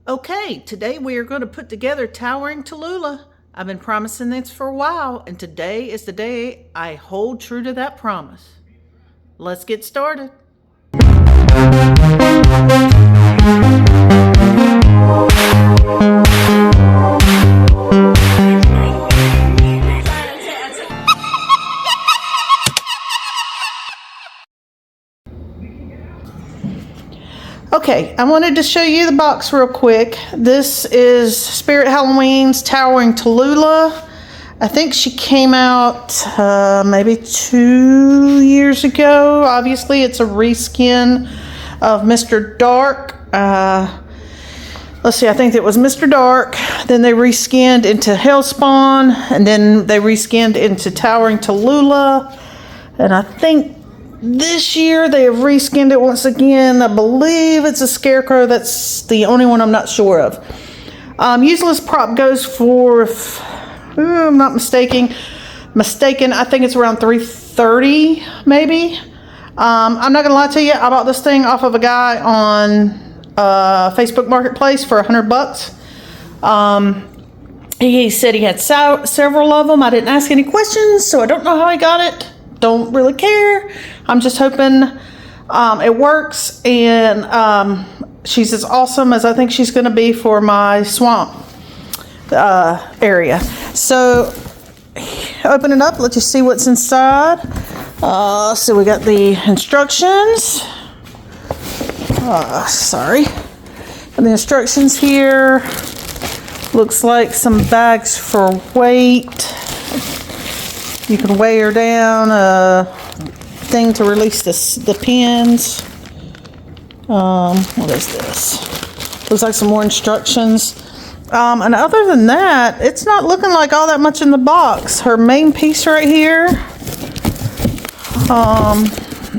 Okay, today we are going to put together Towering Tallulah. I've been promising this for a while, and today is the day I hold true to that promise. Let's get started. Okay, I wanted to show you the box real quick. This is Spirit Halloween's Towering Tallulah. I think she came out maybe 2 years ago. Obviously, it's a reskin of Mr. Dark. Let's see, I think it was Mr. Dark. Then they reskinned into Hellspawn, and then they reskinned into Towering Tallulah. And I think this year they have reskinned it once again. I believe it's a Scarecrow. That's the only one I'm not sure of. Useless prop goes for, if I'm not mistaken, I think it's around $330 maybe. I'm not gonna lie to you, I bought this thing off of a guy on Facebook Marketplace for $100. He said he had several of them. I didn't ask any questions, so I don't know how he got it. Don't really care. I'm just hoping it works, and she's as awesome as I think she's going to be for my swamp area. So open it up, let you see what's inside. So we got the instructions. Sorry. And the instructions here. Looks like some bags for weight. You can weigh her down, a thing to release the pins. What is this? Looks like some more instructions. And other than that, it's not looking like all that much in the box. Her main piece right here.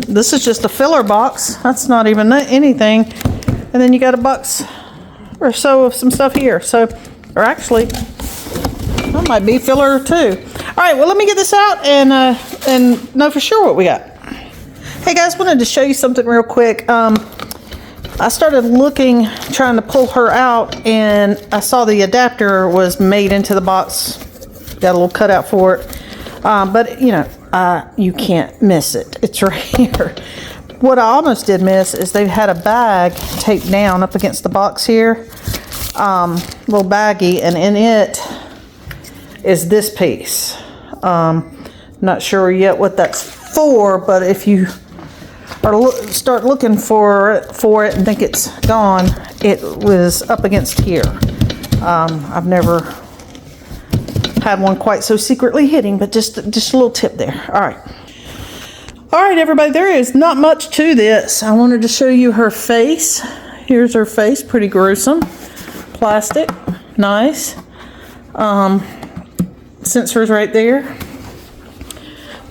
This is just a filler box. That's not even anything. And then you got a box or so of some stuff here. So, or actually, that might be filler too. All right, well, let me get this out and know for sure what we got. Hey guys, wanted to show you something real quick. I started looking, trying to pull her out, and I saw the adapter was made into the box. Got a little cutout for it. But, you know, you can't miss it. It's right here. What I almost did miss is they had a bag taped down up against the box here. Little baggie, and in it is this piece. Not sure yet what that's for, but if you are start looking for it and think it's gone, it was up against here. I've never had one quite so secretly hidden, but just a little tip there. All right, everybody, there is not much to this. I wanted to show you her face. Here's her face, pretty gruesome. Plastic, nice. Sensors right there.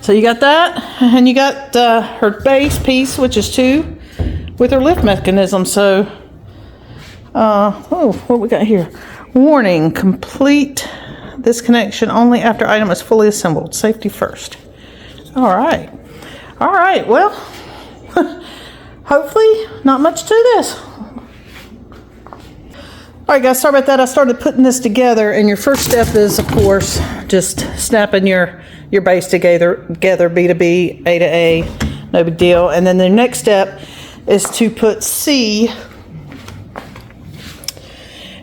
So you got that, and you got her base piece, which is 2, with her lift mechanism. So, what we got here? Warning: complete this connection only after item is fully assembled. Safety first. All right. Well, hopefully not much to this. All right, guys, sorry about that. I started putting this together, and your first step is, of course, just snapping your base together, B to B, A to A, no big deal. And then the next step is to put C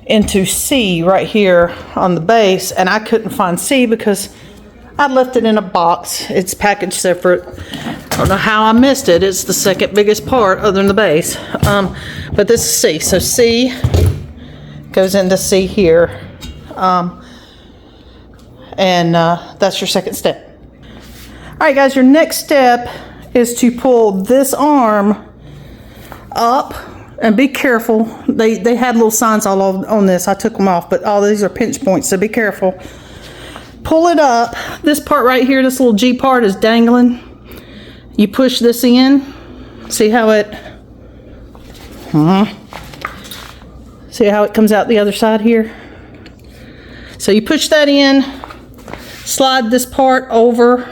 into C right here on the base, and I couldn't find C because I left it in a box. It's packaged separate. I don't know how I missed it. It's the second biggest part other than the base. But this is C. So C goes into C here, and that's your second step. All right, guys, your next step is to pull this arm up, and be careful. They had little signs all on this. I took them off, but all these are pinch points, so be careful. Pull it up. This part right here, this little G part is dangling. You push this in. See how it see how it comes out the other side here? So you push that in, slide this part over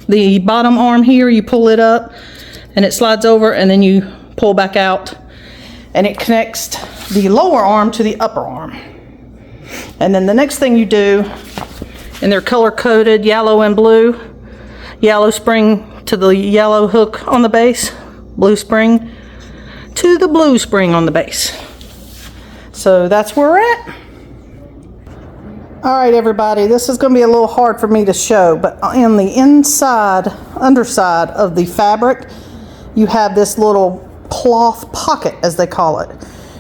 the bottom arm here, you pull it up, and it slides over, and then you pull back out, and it connects the lower arm to the upper arm. And then the next thing you do, and they're color coded, yellow and blue. Yellow spring to the yellow hook on the base, blue spring to the blue spring on the base. So that's where we're at. All right, everybody, this is going to be a little hard for me to show, but in the inside, underside of the fabric, you have this little cloth pocket, as they call it.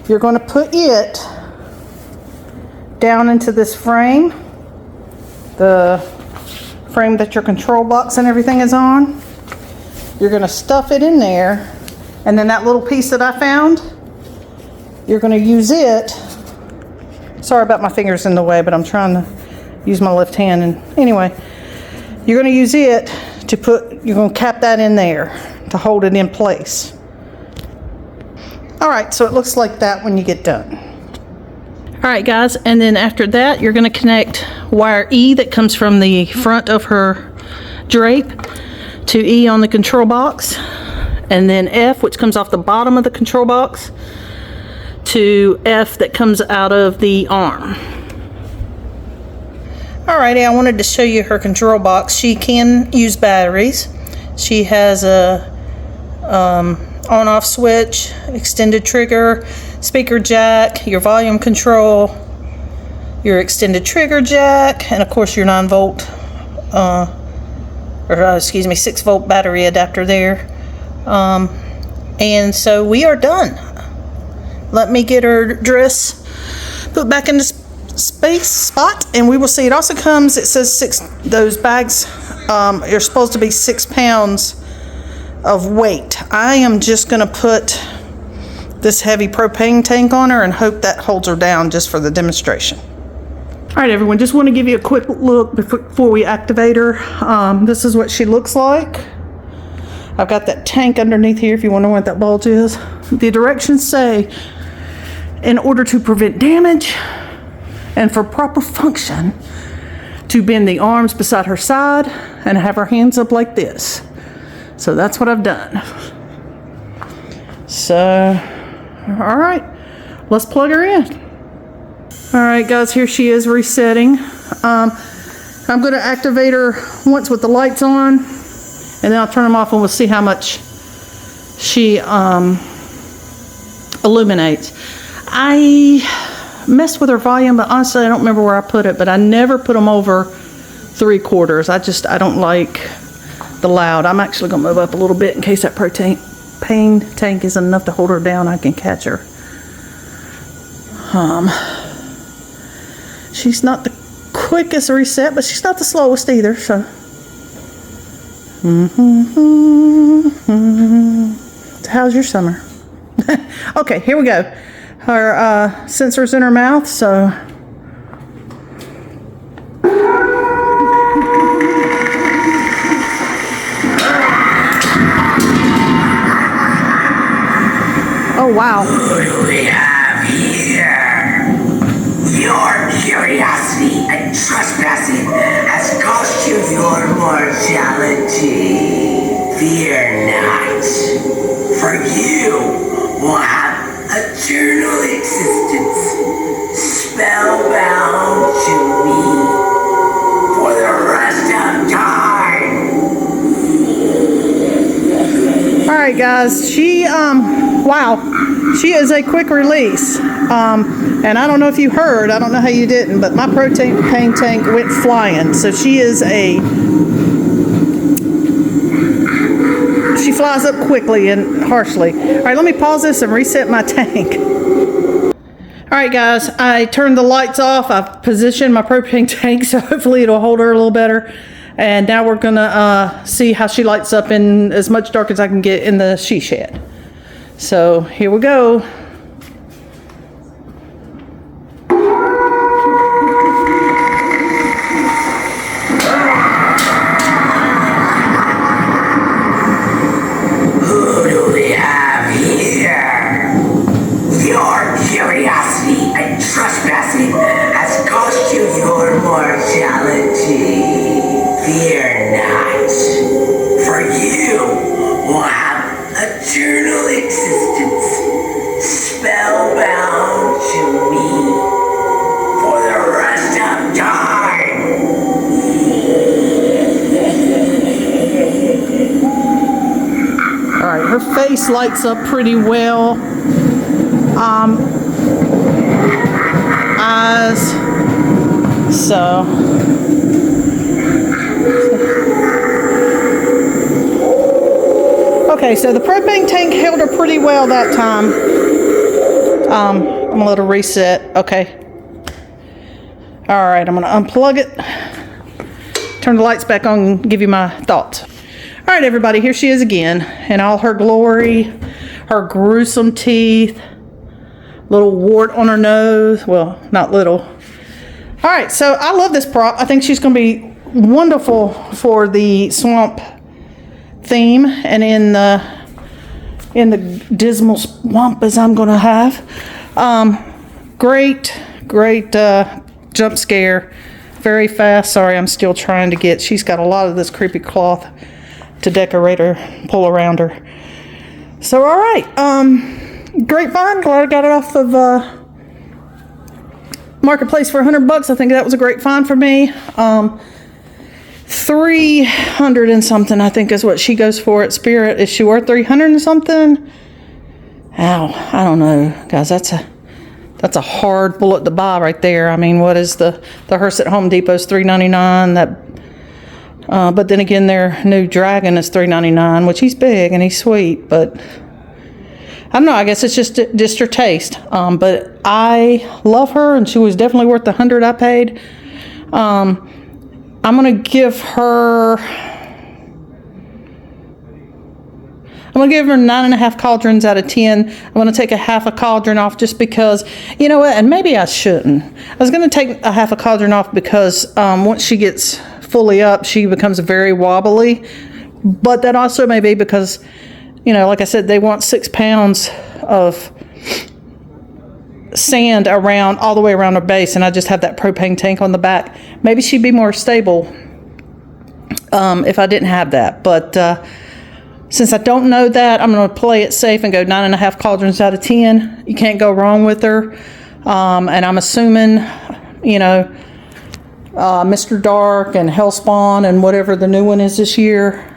You're going to put it down into this frame, the frame that your control box and everything is on. You're going to stuff it in there, and then that little piece that I found, you're going to use it. Sorry about my fingers in the way, but I'm trying to use my left hand. And anyway, you're going to use it to you're going to cap that in there to hold it in place. All right, so it looks like that when you get done. All right, guys, and then after that, you're going to connect wire E that comes from the front of her drape to E on the control box, and then F, which comes off the bottom of the control box, to F that comes out of the arm. Alrighty, I wanted to show you her control box. She can use batteries. She has a on-off switch, extended trigger, speaker jack, your volume control, your extended trigger jack, and of course your 9-volt, 6-volt battery adapter there. And so we are done. Let me get her dress put back in the space spot, and we will see. It also comes, it says those bags are supposed to be 6 pounds of weight. I am just going to put this heavy propane tank on her and hope that holds her down just for the demonstration. All right, everyone, just want to give you a quick look before we activate her. This is what she looks like. I've got that tank underneath here if you wonder what that bulge is. The directions say, in order to prevent damage and for proper function, to bend the arms beside her side and have her hands up like this. So that's what I've done. So, all right, let's plug her in. All right, guys, here she is resetting. I'm going to activate her once with the lights on, and then I'll turn them off and we'll see how much she illuminates. I messed with her volume, but honestly I don't remember where I put it, but I never put them over 3/4. I don't like the loud. I'm actually going to move up a little bit in case that propane tank isn't enough to hold her down. I can catch her. She's not the quickest reset, but she's not the slowest either, so. So how's your summer? Okay, here we go. Her sensor's in her mouth, so. Oh, wow. Who do we have here? Your curiosity and trespassing has cost you your mortality. Fear not, for you will have eternal existence, spellbound to me for the rest of time. All right, guys, she, wow, she is a quick release. And I don't know if you heard, I don't know how you didn't, but my propane tank went flying. So she flies up quickly and harshly. All right, let me pause this and reset my tank. All right, guys, I turned the lights off. I've positioned my propane tank, so hopefully it'll hold her a little better. And now we're gonna see how she lights up in as much dark as I can get in the she shed. So here we go. Trespassing has cost you your mortality. Fear not, for you will have eternal existence, spellbound This lights up pretty well. Eyes. So. Okay, so the propane tank held her pretty well that time. I'm gonna let her reset. Okay. All right, I'm gonna unplug it, turn the lights back on, and give you my thoughts. All right, everybody, here she is again in all her glory, her gruesome teeth, little wart on her nose. Well, not little. All right, so I love this prop. I think she's gonna be wonderful for the swamp theme and in the dismal swamp as I'm gonna have. Great jump scare, very fast. Sorry, I'm still trying to get, she's got a lot of this creepy cloth to decorate her, pull around her. So all right, great find. Glad I got it off of Marketplace for $100. I think that was a great find for me. 300 and something I think is what she goes for at Spirit. Is she worth 300 and something? Ow, I don't know, guys. That's a hard bullet to buy right there. I mean, what is the hearse at Home Depot's $3.99? That but then again, their new Dragon is $3.99, which he's big and he's sweet, but I don't know. I guess it's just her taste. But I love her, and she was definitely worth the 100 I paid. I'm gonna give her 9.5 cauldrons out of 10. I'm gonna take a half a cauldron off just because, you know what, and maybe I shouldn't. I was gonna take a half a cauldron off because once she gets fully up, she becomes very wobbly. But that also may be because, you know, like I said, they want 6 pounds of sand around, all the way around her base, and I just have that propane tank on the back. Maybe she'd be more stable if I didn't have that. But since I don't know that, I'm going to play it safe and go 9.5 cauldrons out of 10. You can't go wrong with her. And I'm assuming, you know, Mr. Dark and Hellspawn and whatever the new one is this year,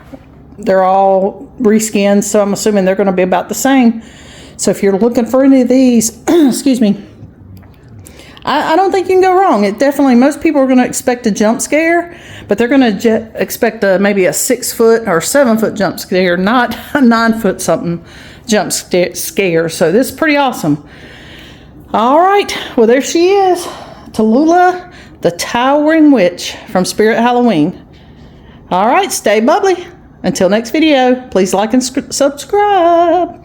they're all reskinned, so I'm assuming they're going to be about the same. So if you're looking for any of these, excuse me, I don't think you can go wrong. It definitely, most people are going to expect a jump scare, but they're going to expect maybe a 6 foot or 7 foot jump scare, not a 9 foot something jump scare. So this is pretty awesome. All right, well, there she is, Tallulah, the Towering Witch from Spirit Halloween. All right, stay bubbly. Until next video, please like and subscribe.